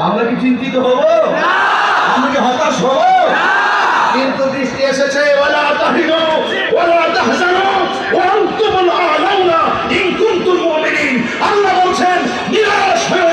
আমরা কি চিন্তিত হব? আমরা কি হতাশ হব? কিন্তু বৃষ্টি এসেছে, ওয়ালা তাহিনু ওয়ালা তাহজানু ওয়া আনতুমুল আ'লাউনা ইন কুনতুম মুমিনিন। আল্লাহ বলছেন নিরাশ হয়ো